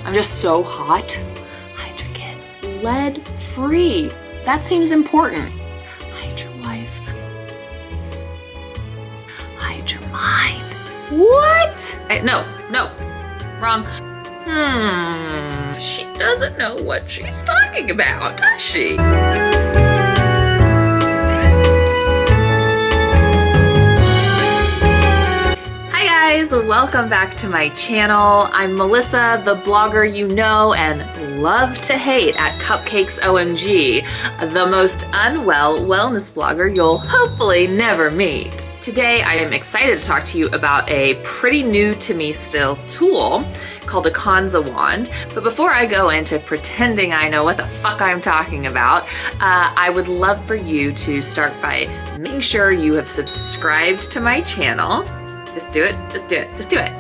I'm just so hot. Hide your kids. Lead free. That seems important. Hide your wife. Hide your mind. What? No, wrong. She doesn't know what she's talking about, does she? Hi guys, welcome back to my channel. I'm Melissa, the blogger you know and love to hate at Cupcakes OMG, the most unwell wellness blogger you'll hopefully never meet. Today, I am excited to talk to you about a pretty new to me still tool called a Kansa wand. But before I go into pretending I know what the fuck I'm talking about, I would love for you to start by making sure you have subscribed to my channel. Just do it, just do it, just do it.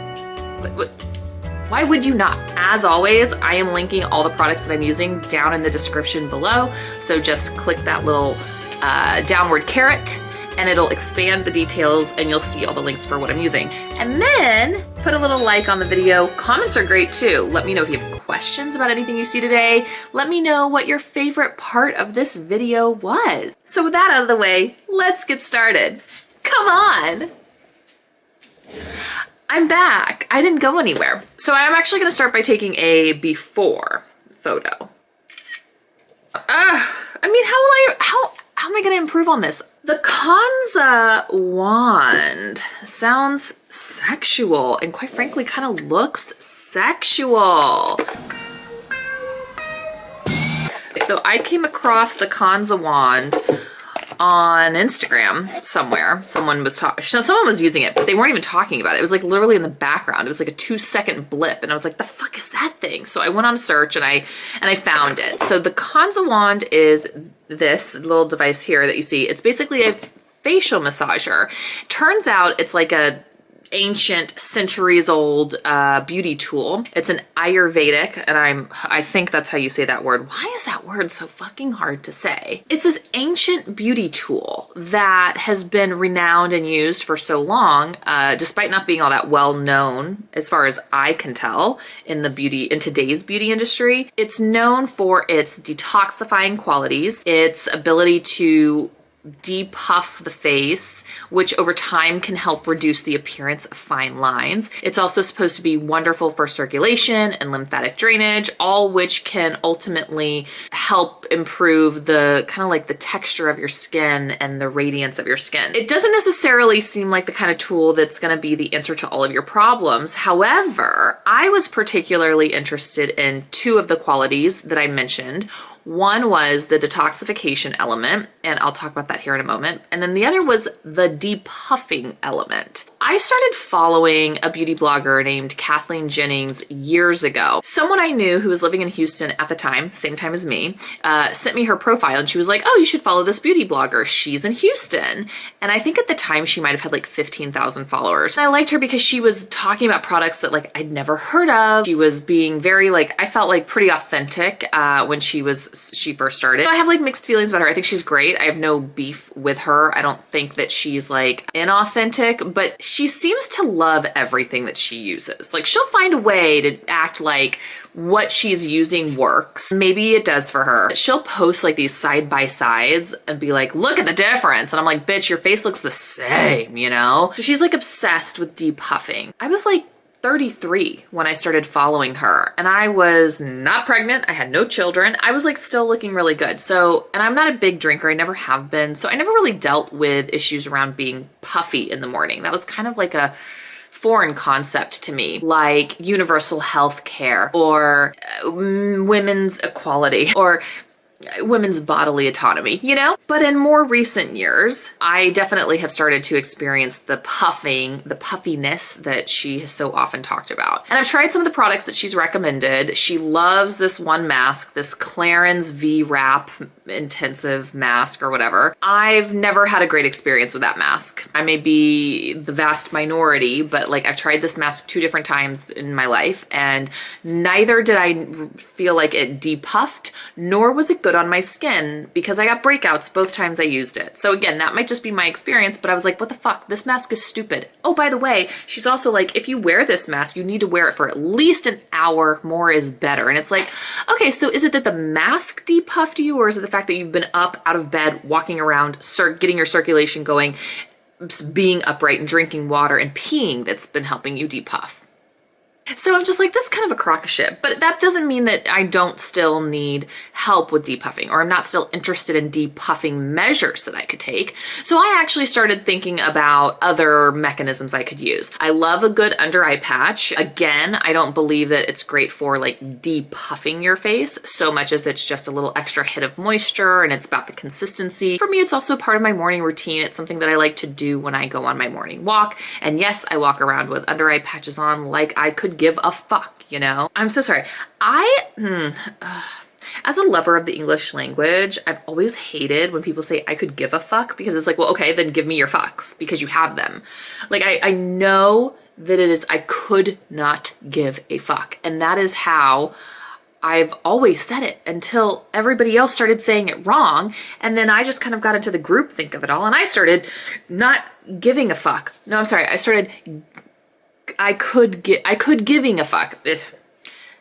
Why would you not? As always, I am linking all the products that I'm using down in the description below. So just click that little downward carrot and it'll expand the details and you'll see all the links for what I'm using. And then put a little like on the video. Comments are great too. Let me know if you have questions about anything you see today. Let me know what your favorite part of this video was. So with that out of the way, let's get started. Come on. I'm back. I didn't go anywhere. So I'm actually gonna start by taking a before photo. I mean, how am I gonna improve on this? The Kansa wand sounds sexual and quite frankly kind of looks sexual. So I came across the Kansa wand on Instagram somewhere. Someone was using it, but they weren't even talking about it. It was like literally in the background. It was like a 2-second blip and I was like, the fuck is that thing? So I went on a search and I found it. So the Kansa wand is this little device here that you see. It's basically a facial massager. Turns out it's like a ancient, centuries-old beauty tool. It's an Ayurvedic, and I think that's how you say that word. Why is that word so fucking hard to say? It's this ancient beauty tool that has been renowned and used for so long, despite not being all that well known, as far as I can tell, in today's beauty industry. It's known for its detoxifying qualities, its ability to depuff the face, which over time can help reduce the appearance of fine lines. It's also supposed to be wonderful for circulation and lymphatic drainage, all which can ultimately help improve the kind of like the texture of your skin and the radiance of your skin. It doesn't necessarily seem like the kind of tool that's going to be the answer to all of your problems. However, I was particularly interested in two of the qualities that I mentioned. One was the detoxification element, and I'll talk about that here in a moment. And then the other was the depuffing element. I started following a beauty blogger named Kathleen Jennings years ago. Someone I knew who was living in Houston at the time, same time as me, sent me her profile and she was like, oh, you should follow this beauty blogger. She's in Houston. And I think at the time she might have had like 15,000 followers. And I liked her because she was talking about products that like I'd never heard of. She was being very I felt like pretty authentic when she first started. I have like mixed feelings about her. I think she's great. I have no beef with her. I don't think that she's like inauthentic, but she seems to love everything that she uses. Like she'll find a way to act like what she's using works. Maybe it does for her. She'll post like these side by sides and be like, look at the difference. And I'm like, bitch, your face looks the same, you know? So she's like obsessed with depuffing. I was like 33 when I started following her and I was not pregnant. I had no children. I was like still looking really good. So, and I'm not a big drinker. I never have been. So I never really dealt with issues around being puffy in the morning. That was kind of like a foreign concept to me, like universal health care or women's equality or women's bodily autonomy, you know? But in more recent years, I definitely have started to experience the puffiness that she has so often talked about. And I've tried some of the products that she's recommended. She loves this one mask, this Clarins V-Wrap intensive mask or whatever. I've never had a great experience with that mask. I may be the vast minority, but like I've tried this mask 2 different times in my life and neither did I feel like it depuffed, nor was it good. good on my skin because I got breakouts both times I used it. So again, that might just be my experience, but I was like, what the fuck? This mask is stupid. Oh, by the way, she's also like, if you wear this mask, you need to wear it for at least an hour. More is better. And it's like, okay, so is it that the mask depuffed you, or is it the fact that you've been up out of bed, walking around, getting your circulation going, being upright and drinking water and peeing that's been helping you depuff? So I'm just like, this is kind of a crock of shit, but that doesn't mean that I don't still need help with depuffing, or I'm not still interested in depuffing measures that I could take. So I actually started thinking about other mechanisms I could use. I love a good under eye patch. Again, I don't believe that it's great for like depuffing your face so much as it's just a little extra hit of moisture and it's about the consistency. For me, it's also part of my morning routine. It's something that I like to do when I go on my morning walk. And yes, I walk around with under eye patches on like I could give a fuck, you know? I'm so sorry. As a lover of the English language, I've always hated when people say I could give a fuck, because it's like, well, okay, then give me your fucks because you have them. Like, I know that it is, I could not give a fuck. And that is how I've always said it until everybody else started saying it wrong. And then I just kind of got into the group think of it all. And I started not giving a fuck. No, I'm sorry. I could giving a fuck.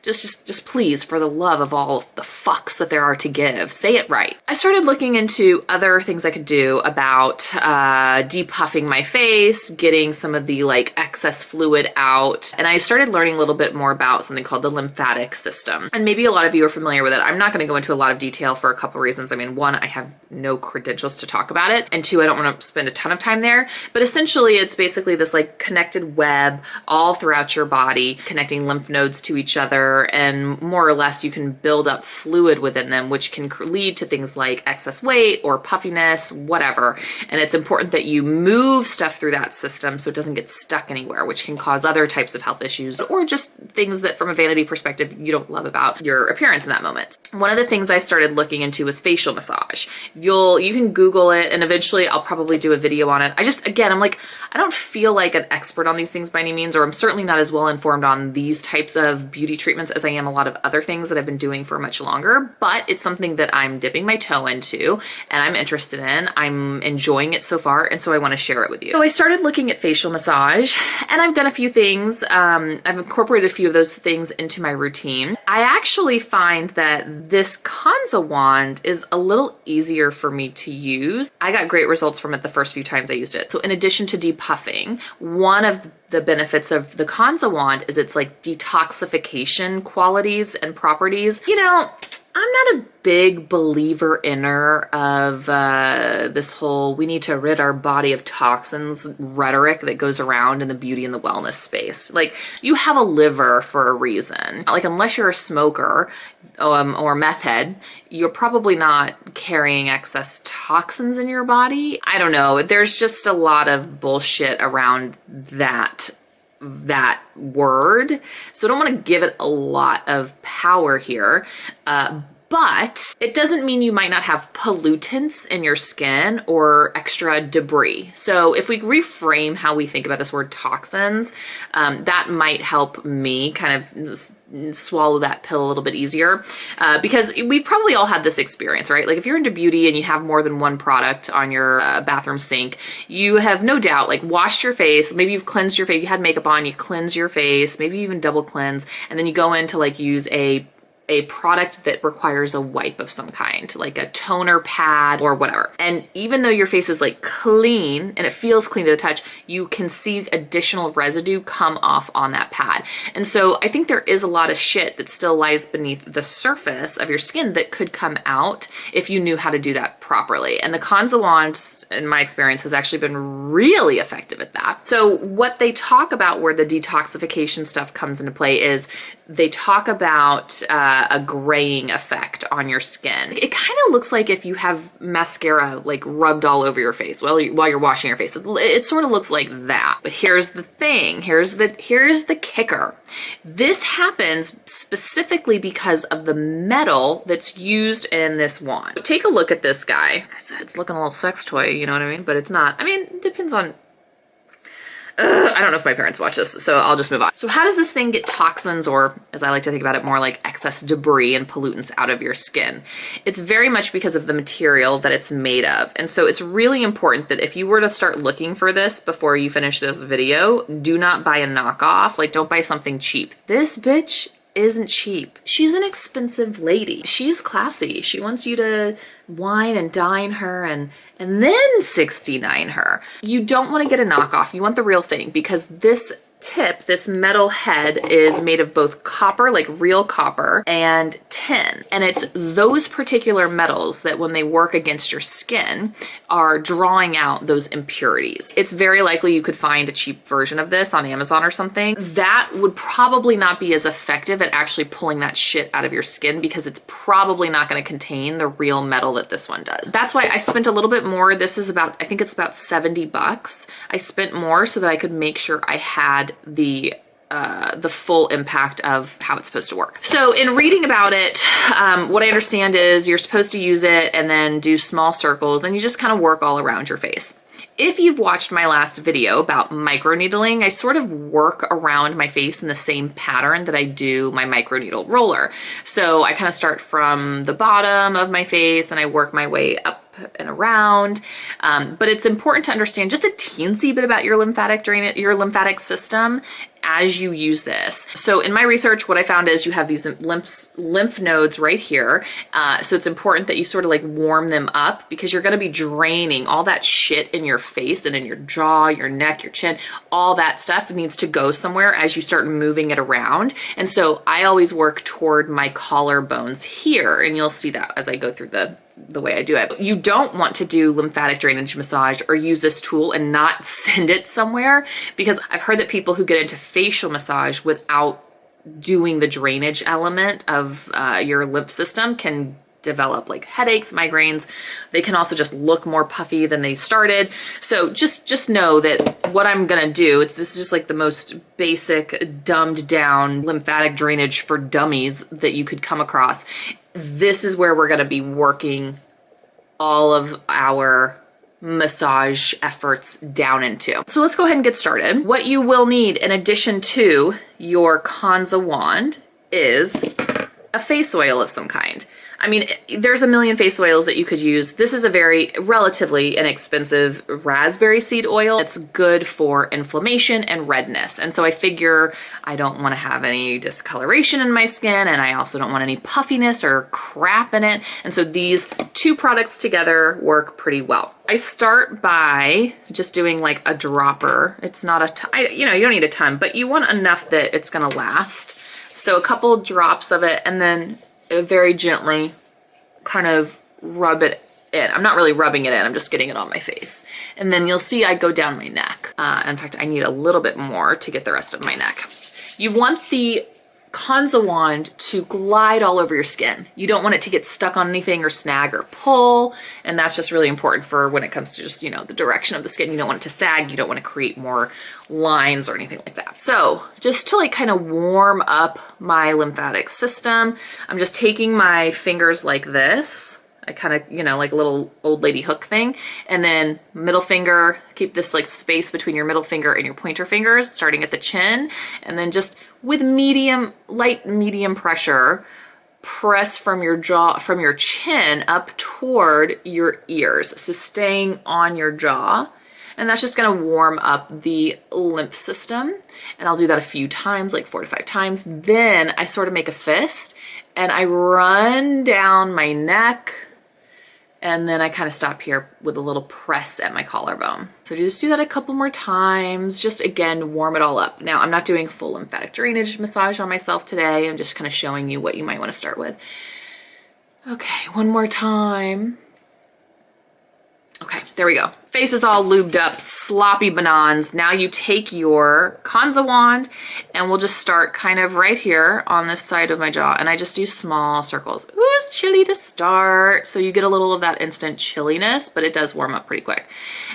Just please, for the love of all the fucks that there are to give, say it right. I started looking into other things I could do about depuffing my face, getting some of the like excess fluid out. And I started learning a little bit more about something called the lymphatic system. And maybe a lot of you are familiar with it. I'm not going to go into a lot of detail for a couple reasons. I mean, one, I have no credentials to talk about it. And two, I don't want to spend a ton of time there. But essentially, it's basically this like connected web all throughout your body, connecting lymph nodes to each other. And more or less you can build up fluid within them, which can lead to things like excess weight or puffiness, whatever. And it's important that you move stuff through that system so it doesn't get stuck anywhere, which can cause other types of health issues or just things that from a vanity perspective you don't love about your appearance in that moment. One of the things I started looking into was facial massage. You can Google it, and eventually I'll probably do a video on it. Again, I'm like, I don't feel like an expert on these things by any means, or I'm certainly not as well informed on these types of beauty treatments as I am a lot of other things that I've been doing for much longer, but it's something that I'm dipping my toe into and I'm interested in. I'm enjoying it so far, and so I want to share it with you. So I started looking at facial massage, and I've done a few things. I've incorporated a few of those things into my routine. I actually find that this Kansa wand is a little easier for me to use. I got great results from it the first few times I used it. So in addition to depuffing, one of the benefits of the Kansa wand is its like detoxification qualities and properties. You know, I'm not a big believer of this whole we need to rid our body of toxins rhetoric that goes around in the beauty and the wellness space. Like, you have a liver for a reason. Like, unless you're a smoker or meth head, you're probably not carrying excess toxins in your body. I don't know. There's just a lot of bullshit around that word. So I don't want to give it a lot of power here. But it doesn't mean you might not have pollutants in your skin or extra debris. So if we reframe how we think about this word toxins, that might help me kind of swallow that pill a little bit easier, because we've probably all had this experience, right? Like, if you're into beauty and you have more than one product on your bathroom sink, you have no doubt like washed your face, maybe you've cleansed your face, you had makeup on, you cleanse your face, maybe even double cleanse, and then you go in to like use a product that requires a wipe of some kind, like a toner pad or whatever. And even though your face is like clean and it feels clean to the touch, you can see additional residue come off on that pad. And so I think there is a lot of shit that still lies beneath the surface of your skin that could come out if you knew how to do that properly. And the Kansa wand, in my experience, has actually been really effective at that. So what they talk about where the detoxification stuff comes into play is they talk about a graying effect on your skin. It kind of looks like if you have mascara like rubbed all over your face while you're washing your face. It sort of looks like that. But here's the thing. Here's the kicker. This happens specifically because of the metal that's used in this wand. Take a look at this guy. It's looking a little sex toy, you know what I mean? But it's not. I mean, it depends on. I don't know if my parents watch this, so I'll just move on. So how does this thing get toxins, or as I like to think about it, more like excess debris and pollutants out of your skin? It's very much because of the material that it's made of. And so it's really important that if you were to start looking for this before you finish this video, do not buy a knockoff. Like, don't buy something cheap. This bitch isn't cheap. She's an expensive lady. She's classy. She wants you to wine and dine her and then 69 her. You don't want to get a knockoff. You want the real thing, because this tip, this metal head, is made of both copper, like real copper, and tin. And it's those particular metals that when they work against your skin are drawing out those impurities. It's very likely you could find a cheap version of this on Amazon or something. That would probably not be as effective at actually pulling that shit out of your skin, because it's probably not going to contain the real metal that this one does. That's why I spent a little bit more. This is about, I think it's about 70 bucks. I spent more so that I could make sure I had the full impact of how it's supposed to work. So in reading about it, what I understand is you're supposed to use it and then do small circles, and you just kind of work all around your face. If you've watched my last video about microneedling, I sort of work around my face in the same pattern that I do my microneedle roller. So I kind of start from the bottom of my face and I work my way up and around. But it's important to understand just a teensy bit about your lymphatic drainage, your lymphatic system as you use this. So in my research, what I found is you have these lymph nodes right here. So it's important that you sort of like warm them up, because you're going to be draining all that shit in your face and in your jaw, your neck, your chin. All that stuff needs to go somewhere as you start moving it around. And so I always work toward my collarbones here, and you'll see that as I go through the way I do it. You don't want to do lymphatic drainage massage or use this tool and not send it somewhere, because I've heard that people who get into facial massage without doing the drainage element of your lymph system can develop like headaches, migraines. They can also just look more puffy than they started. So just know that what I'm gonna do, this is just like the most basic, dumbed down lymphatic drainage for dummies that you could come across. This is where we're gonna be working all of our massage efforts down into. So let's go ahead and get started. What you will need in addition to your Kansa wand is a face oil of some kind. I mean, there's a million face oils that you could use. This is a very relatively inexpensive raspberry seed oil. It's good for inflammation and redness. And so I figure I don't want to have any discoloration in my skin, and I also don't want any puffiness or crap in it. And so these two products together work pretty well. I start by just doing like a dropper. It's not a ton, you know, you don't need a ton, but you want enough that it's gonna last. So a couple drops of it, and then very gently kind of rub it in. I'm not really rubbing it in, I'm just getting it on my face. And then you'll see I go down my neck. In fact, I need a little bit more to get the rest of my neck. You want the Kansa wand to glide all over your skin. You don't want it to get stuck on anything or snag or pull. And that's just really important for when it comes to just, you know, the direction of the skin. You don't want it to sag. You don't want to create more lines or anything like that. So just to like kind of warm up my lymphatic system, I'm just taking my fingers like this. I kind of, you know, like a little old lady hook thing. And then middle finger, keep this like space between your middle finger and your pointer fingers, starting at the chin. And then just with light medium pressure, press from your jaw, from your chin up toward your ears. So staying on your jaw. And that's just gonna warm up the lymph system. And I'll do that a few times, like 4 to 5 times. Then I sort of make a fist and I run down my neck. And then I kind of stop here with a little press at my collarbone. So just do that a couple more times. Just again, warm it all up. Now I'm not doing a full lymphatic drainage massage on myself today. I'm just kind of showing you what you might want to start with. Okay, one more time. Okay, there we go. Face is all lubed up, sloppy bananas. Now you take your Kansa wand and we'll just start kind of right here on this side of my jaw. And I just do small circles. Ooh, it's chilly to start. So you get a little of that instant chilliness, but it does warm up pretty quick.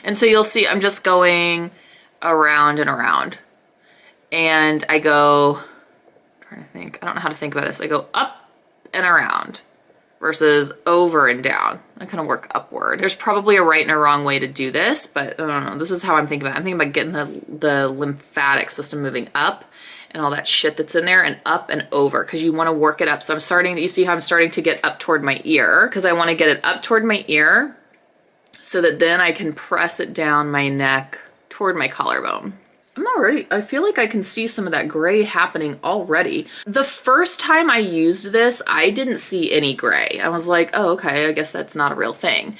And so you'll see I'm just going around and around. And I go, I'm trying to think, I don't know how to think about this. I go up and around. versus over and down. I kind of work upward. There's probably a right and a wrong way to do this, but I don't know. This is how I'm thinking about it. I'm thinking about getting the lymphatic system moving up and all that shit that's in there and up and over because you want to work it up. So I'm starting, you see how I'm starting to get up toward my ear because I want to get it up toward my ear so that then I can press it down my neck toward my collarbone. I feel like I can see some of that gray happening already. The first time I used this, I didn't see any gray. I was like, oh, okay, I guess that's not a real thing.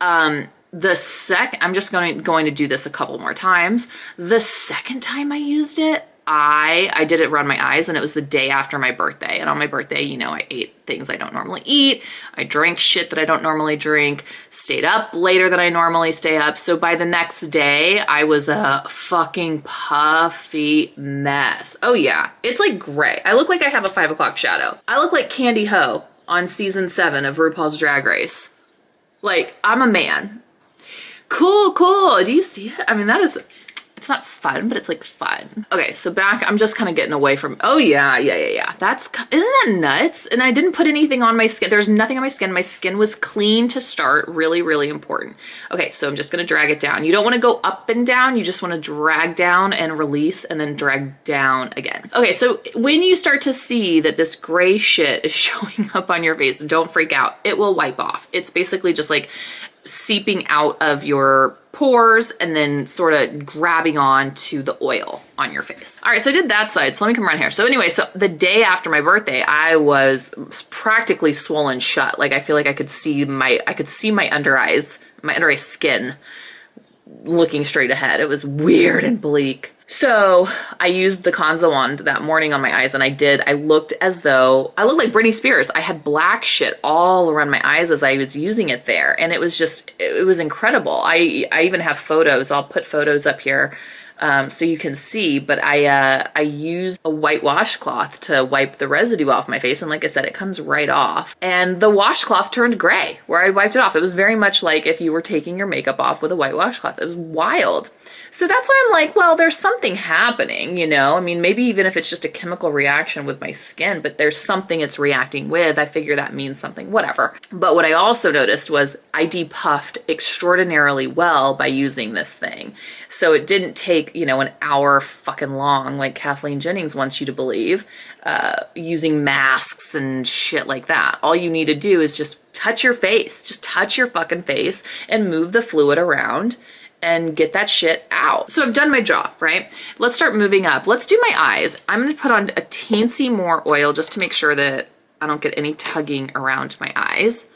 I'm just going to do this a couple more times. The second time I used it, I did it around my eyes, and it was the day after my birthday. And on my birthday, you know, I ate things I don't normally eat. I drank shit that I don't normally drink, stayed up later than I normally stay up. So by the next day, I was a fucking puffy mess. Oh yeah, it's like gray. I look like I have a 5 o'clock shadow. I look like Candy Ho on season 7 of RuPaul's Drag Race. Like, I'm a man. Cool, cool. Do you see it? I mean, it's not fun, but it's like fun. Okay, so back, I'm just kind of getting away from, oh yeah. Isn't that nuts? And I didn't put anything on my skin. There's nothing on my skin. My skin was clean to start. Really, really important. Okay, so I'm just gonna drag it down. You don't wanna go up and down. You just wanna drag down and release and then drag down again. Okay, so when you start to see that this gray shit is showing up on your face, don't freak out. It will wipe off. It's basically just like seeping out of your pores and then sort of grabbing on to the oil on your face. All right, so I did that side. So let me come around here. So anyway, so the day after my birthday, I was practically swollen shut. Like I feel like I could see my under eyes, my under eye skin looking straight ahead. It was weird and bleak. So I used the Kansa wand that morning on my eyes, and I looked as though I looked like Britney Spears. I had black shit all around my eyes as I was using it there, and it was incredible. I even have photos. I'll put photos up here so you can see, but I used a white washcloth to wipe the residue off my face, and like I said, it comes right off. And the washcloth turned gray where I wiped it off. It was very much like if you were taking your makeup off with a white washcloth. It was wild. So that's why I'm like, well, there's something happening, you know? I mean, maybe even if it's just a chemical reaction with my skin, but there's something it's reacting with. I figure that means something, whatever. But what I also noticed was I depuffed extraordinarily well by using this thing. So it didn't take, you know, an hour fucking long like Kathleen Jennings wants you to believe, using masks and shit like that. All you need to do is just touch your face, just touch your fucking face and move the fluid around and get that shit out. So I've done my jaw, right? Let's start moving up. Let's do my eyes. I'm gonna put on a teensy more oil just to make sure that I don't get any tugging around my eyes,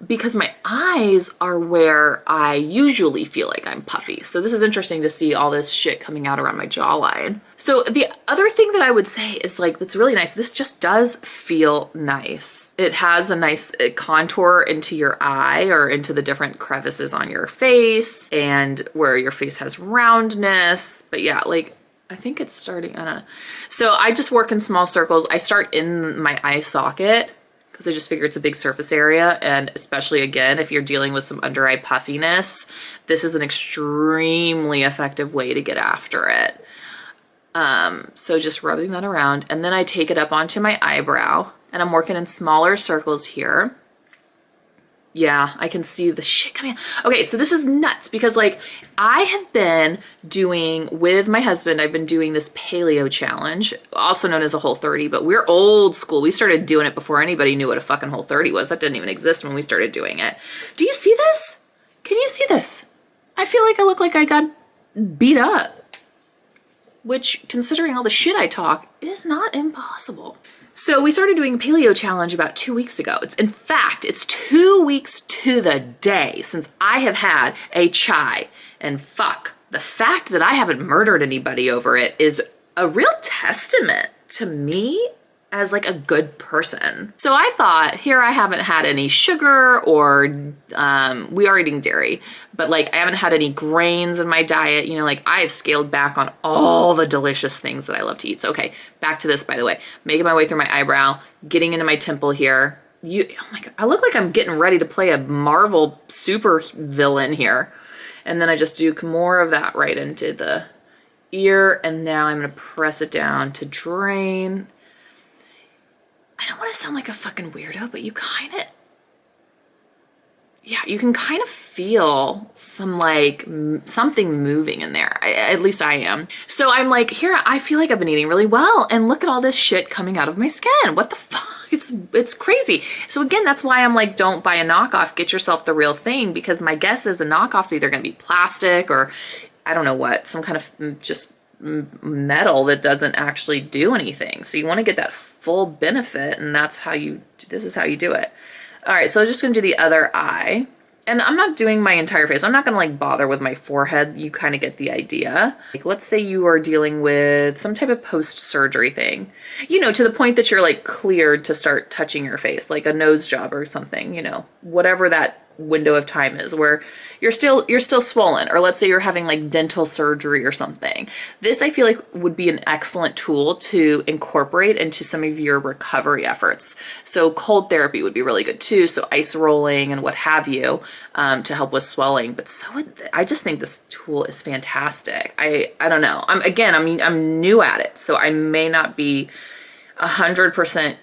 because my eyes are where I usually feel like I'm puffy. So this is interesting to see all this shit coming out around my jawline. So the other thing that I would say is like, that's really nice. This just does feel nice. It has a nice contour into your eye or into the different crevices on your face and where your face has roundness. But yeah, like, I think it's starting, I don't know. So I just work in small circles. I start in my eye socket because I just figure it's a big surface area. And especially again, if you're dealing with some under eye puffiness, this is an extremely effective way to get after it. So just rubbing that around, and then I take it up onto my eyebrow and I'm working in smaller circles here. Yeah, I can see the shit coming out. Okay, so this is nuts because like I have been doing with my husband, I've been doing this paleo challenge, also known as a Whole30, but we're old school. We started doing it before anybody knew what a fucking Whole30 was. That didn't even exist when we started doing it. Do you see this? Can you see this? I feel like I look like I got beat up, which considering all the shit I talk is not impossible. So we started doing a paleo challenge about 2 weeks ago. In fact, it's 2 weeks to the day since I have had a chai. And fuck, the fact that I haven't murdered anybody over it is a real testament to me as like a good person. So I thought, here I haven't had any sugar or, we are eating dairy, but like I haven't had any grains in my diet. You know, like I have scaled back on all the delicious things that I love to eat. So, okay, back to this, by the way, making my way through my eyebrow, getting into my temple here. Oh my God, I look like I'm getting ready to play a Marvel super villain here. And then I just do more of that right into the ear. And now I'm gonna press it down to drain. I don't want to sound like a fucking weirdo, but you kind of yeah, you can kind of feel some like something moving in there. At least I am. So I'm like, here, I feel like I've been eating really well, and look at all this shit coming out of my skin. What the fuck? It's crazy. So again, that's why I'm like, don't buy a knockoff. Get yourself the real thing, because my guess is the knockoff's either going to be plastic or I don't know what, some kind of just metal that doesn't actually do anything. So you want to get that full benefit, and that's how this is how you do it. All right, so I'm just gonna do the other eye. And I'm not doing my entire face. I'm not gonna like bother with my forehead. You kind of get the idea. Like, let's say you are dealing with some type of post-surgery thing, you know, to the point that you're like cleared to start touching your face, like a nose job or something, you know, whatever that window of time is where you're still swollen, or let's say you're having like dental surgery or something. This I feel like would be an excellent tool to incorporate into some of your recovery efforts. So cold therapy would be really good too. So ice rolling and what have you, to help with swelling. But I just think this tool is fantastic. I don't know. I'm new at it, so I may not be 100%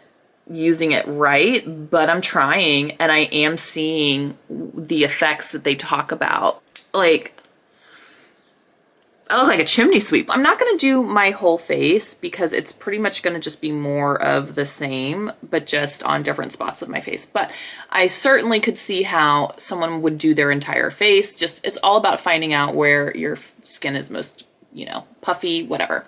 using it right, but I'm trying, and I am seeing the effects that they talk about. Like, I look like a chimney sweep. I'm not going to do my whole face because it's pretty much going to just be more of the same, but just on different spots of my face. But I certainly could see how someone would do their entire face. Just, it's all about finding out where your skin is most, you know, puffy, whatever.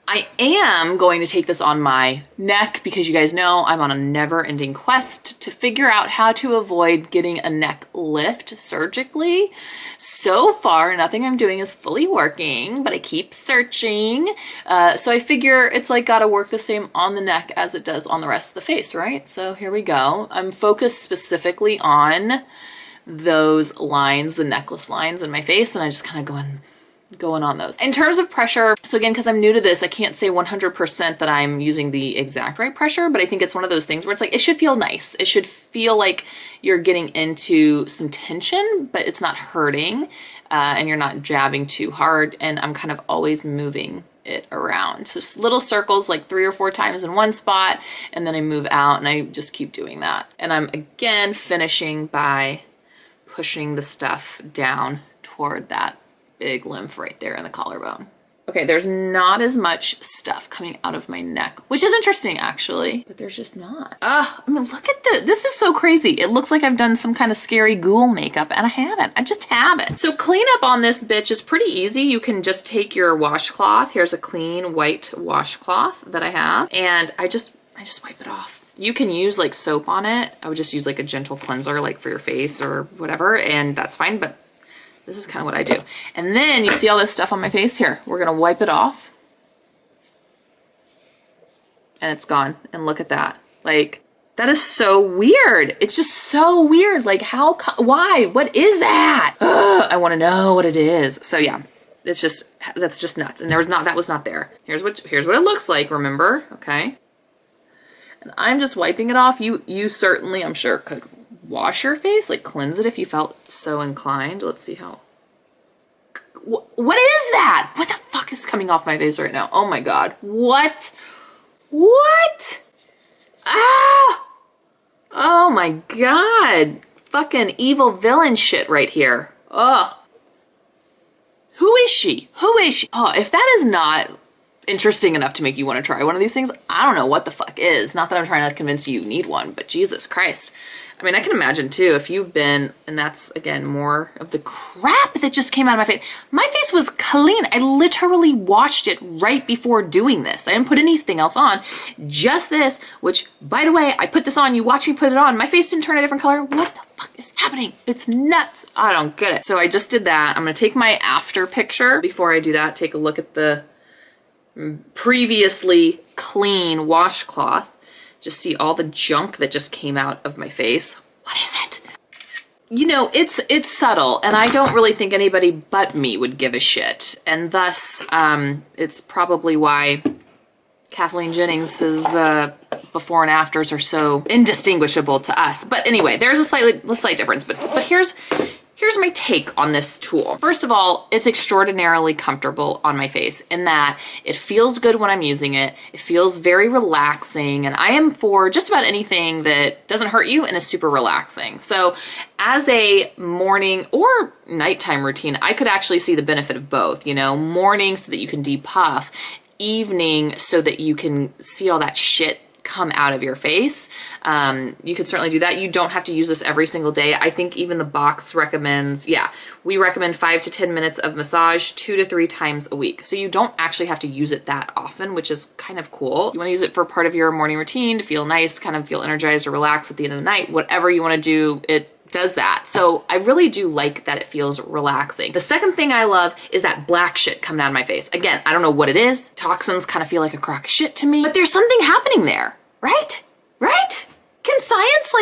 I am going to take this on my neck because you guys know I'm on a never-ending quest to figure out how to avoid getting a neck lift surgically. So far, nothing I'm doing is fully working, but I keep searching. So I figure it's like gotta work the same on the neck as it does on the rest of the face, right? So here we go. I'm focused specifically on those lines, the necklace lines in my face, and I just kind of going on those. In terms of pressure, so again, because I'm new to this, I can't say 100% that I'm using the exact right pressure, but I think it's one of those things where it's like, it should feel nice. It should feel like you're getting into some tension, but it's not hurting, and you're not jabbing too hard, and I'm kind of always moving it around. So little circles like 3 or 4 times in one spot, and then I move out, and I just keep doing that. And I'm again finishing by pushing the stuff down toward that big lymph right there in the collarbone. Okay, there's not as much stuff coming out of my neck, which is interesting actually, but there's just not. I mean, look at this is so crazy. It looks like I've done some kind of scary ghoul makeup, and I haven't. I just haven't. So cleanup on this bitch is pretty easy. You can just take your washcloth. Here's a clean white washcloth that I have, and I just wipe it off. You can use like soap on it. I would just use like a gentle cleanser like for your face or whatever, and that's fine, but this is kind of what I do. And then you see all this stuff on my face here. We're gonna wipe it off. And it's gone. And look at that. Like, that is so weird. It's just so weird. Like, why? What is that? Ugh, I wanna know what it is. So yeah, that's just nuts. And that was not there. Here's what it looks like, remember? Okay. And I'm just wiping it off. You certainly, I'm sure, could wash your face, like cleanse it if you felt so inclined. Let's see how. What is that? What the fuck is coming off my face right now? Oh my god. What? Ah! Oh my god. Fucking evil villain shit right here. Ugh. Who is she? Oh, if that is not interesting enough to make you want to try one of these things, I don't know what the fuck is. Not that I'm trying to convince you need one, but Jesus Christ. I mean, I can imagine too, if you've been, and that's again, more of the crap that just came out of my face. My face was clean. I literally washed it right before doing this. I didn't put anything else on, just this, which by the way, I put this on, you watch me put it on. My face didn't turn a different color. What the fuck is happening? It's nuts. I don't get it. So I just did that. I'm gonna take my after picture. Before I do that, take a look at the previously clean washcloth. Just see all the junk that just came out of my face. What is it? You know, it's subtle, and I don't really think anybody but me would give a shit. And thus, it's probably why Kathleen Jennings's before and afters are so indistinguishable to us. But anyway, there's a slight difference. But here's here's my take on this tool. First of all, it's extraordinarily comfortable on my face in that it feels good when I'm using it. It feels very relaxing, and I am for just about anything that doesn't hurt you and is super relaxing. So as a morning or nighttime routine, I could actually see the benefit of both, you know, morning so that you can depuff, evening so that you can see all that shit come out of your face. You could certainly do that. You don't have to use this every single day. I think even the box recommends, we recommend 5 to 10 minutes of massage 2 to 3 times a week. So you don't actually have to use it that often, which is kind of cool. You want to use it for part of your morning routine to feel nice, kind of feel energized or relaxed at the end of the night, whatever you want to do, it does that. So I really do like that it feels relaxing. The second thing I love is that black shit coming out of my face. Again, I don't know what it is. Toxins kind of feel like a crock of shit to me, but there's something happening there, right? Right? Can science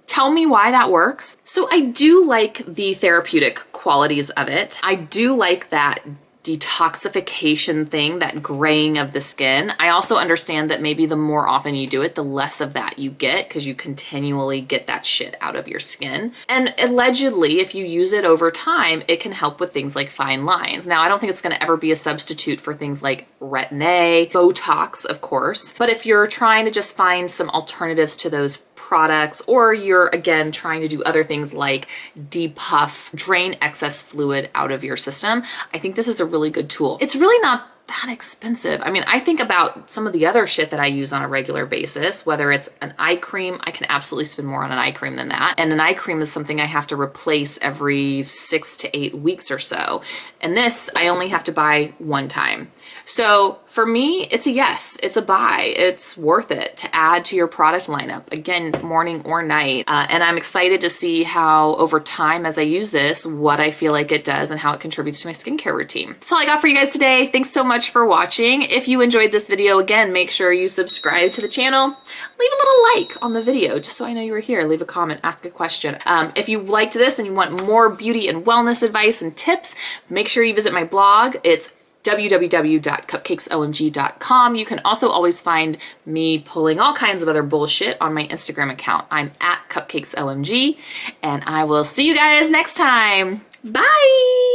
tell me why that works? So I do like the therapeutic qualities of it. I do like that detoxification thing, that graying of the skin. I also understand that maybe the more often you do it, the less of that you get because you continually get that shit out of your skin. And allegedly, if you use it over time, it can help with things like fine lines. Now, I don't think it's going to ever be a substitute for things like Retin-A, Botox, of course. But if you're trying to just find some alternatives to those products, or you're again trying to do other things like depuff, drain excess fluid out of your system, I think this is a really good tool. It's really not that expensive. I mean, I think about some of the other shit that I use on a regular basis, whether it's an eye cream. I can absolutely spend more on an eye cream than that. And an eye cream is something I have to replace every 6 to 8 weeks or so. And this, I only have to buy one time. So for me, it's a yes, it's a buy. It's worth it to add to your product lineup, again, morning or night. And I'm excited to see how over time, as I use this, what I feel like it does and how it contributes to my skincare routine. That's all I got for you guys today. Thanks so much for watching. If you enjoyed this video, again, make sure you subscribe to the channel. Leave a little like on the video, just so I know you were here. Leave a comment, ask a question. If you liked this and you want more beauty and wellness advice and tips, make sure you visit my blog. It's www.cupcakesomg.com. You can also always find me pulling all kinds of other bullshit on my Instagram account. I'm at cupcakesomg, and I will see you guys next time. Bye!